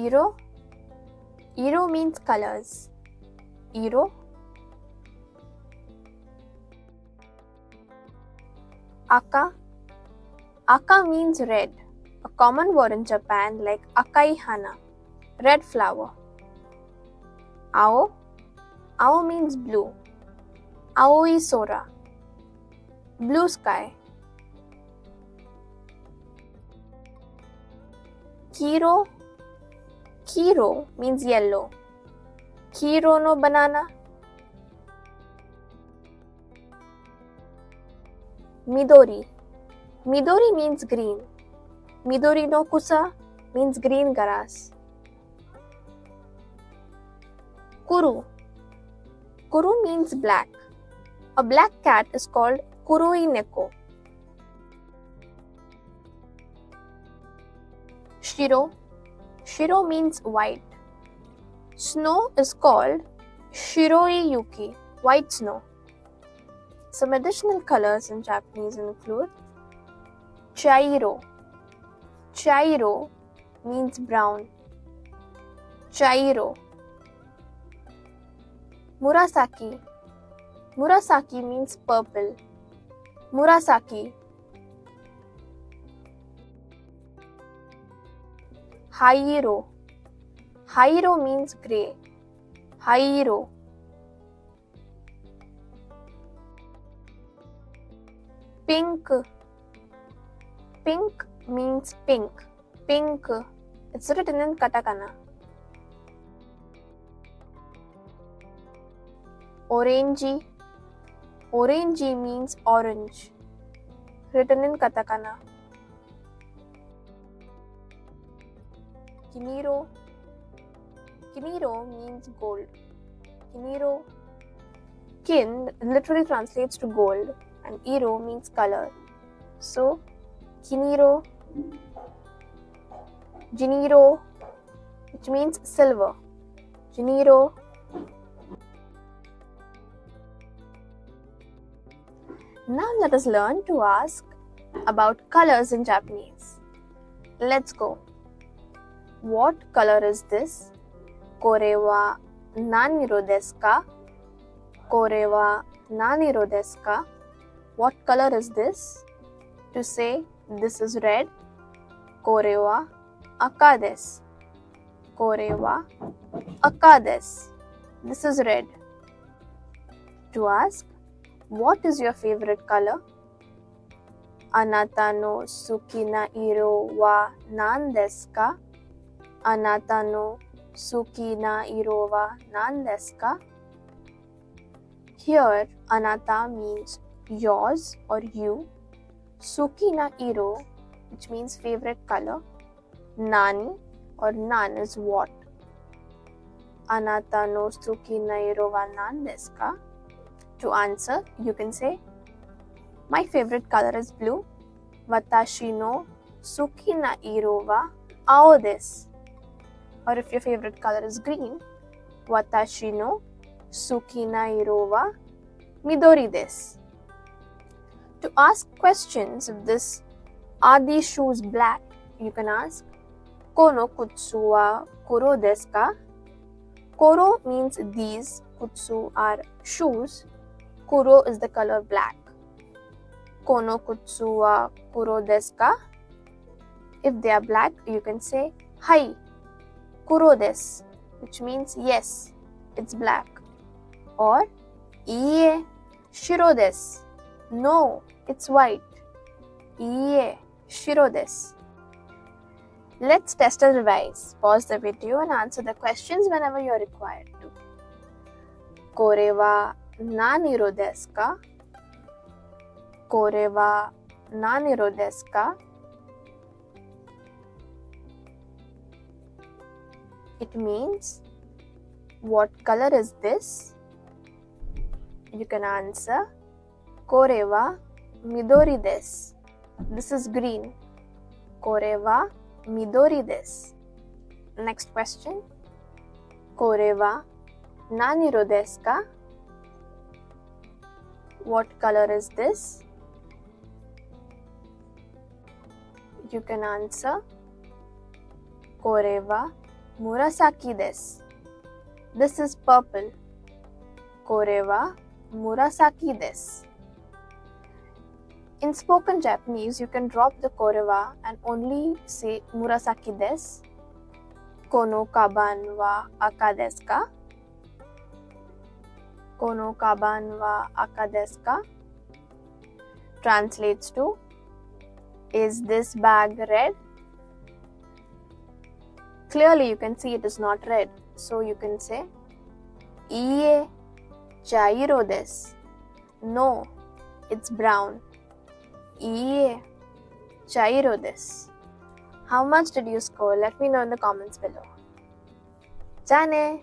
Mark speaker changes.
Speaker 1: Iro. Iro means colors. Iro. Aka. Aka means red. A common word in Japan like akai hana, red flower. Ao. Ao means blue. Aoi sora, blue sky. Kiro. Kiro means yellow. Kiro no banana. Midori. Midori means green. Midori no kusa means green grass. Kuru. Kuru means black. A black cat is called kurui neko. Shiro. Shiro means white. Snow is called shiroi yuki, white snow. Some additional colors in Japanese include chairo. Chairo means brown. Chairo. Murasaki. Murasaki means purple. Murasaki. Hairo. Hairo means grey. Hairo. Pink. Pink means pink. Pink. It's written in Katakana. Orangey. Orangey means orange. Written in Katakana. Kiniro. Kiniro means gold. Kiniro. Kin literally translates to gold and iro means color. So, kiniro. Jiniro, which means silver. Jiniro. Now let us learn to ask about colors in Japanese. Let's go. What color is this? Kore wa naniro desu ka? Kore wa naniro desu ka? What color is this? To say this is red, kore wa aka desu. Kore wa aka desu. This is red. To ask, what is your favorite color? Anata no suki na iro wa nan desu ka? Anata no suki na iro wa nan desu ka? Here, anata means yours or you. Suki na iro, which means favorite color. Nani or nan is what. Anata no suki na iro wa nan desu ka? To answer, you can say, my favorite color is blue. Watashi no suki na iro wa ao desu. Or if your favorite color is green, watashi no suki na iro wa midori desu. To ask questions of this, are these shoes black? You can ask, kono kutsu wa kuro desu ka? Koro means these, kutsu are shoes, kuro is the color black. Kono kutsu wa kuro desu ka? If they are black, you can say, hai, kuro desu, which means yes, it's black. Or, iie, shiro desu. No, it's white. Iie, shiro desu. Let's test and revise. Pause the video and answer the questions whenever you are required to. Kore wa naniro desu ka? Kore wa naniro desu ka? It means, what color is this? You can answer, kore wa midori desu. This is green. Kore wa midori desu. Next question. Kore wa naniro desu ka? What color is this? You can answer, kore wa murasaki desu. This is purple. Kore wa murasaki desu. In spoken Japanese, you can drop the kore wa and only say murasaki desu. Kono kaban wa aka desu ka? Kono kaban wa aka desu ka? Translates to, is this bag red? Clearly you can see it is not red. So you can say, Iie, chairo desu. No, it's brown. Iie, chairo desu. How much did you score? Let me know in the comments below. Ja ne!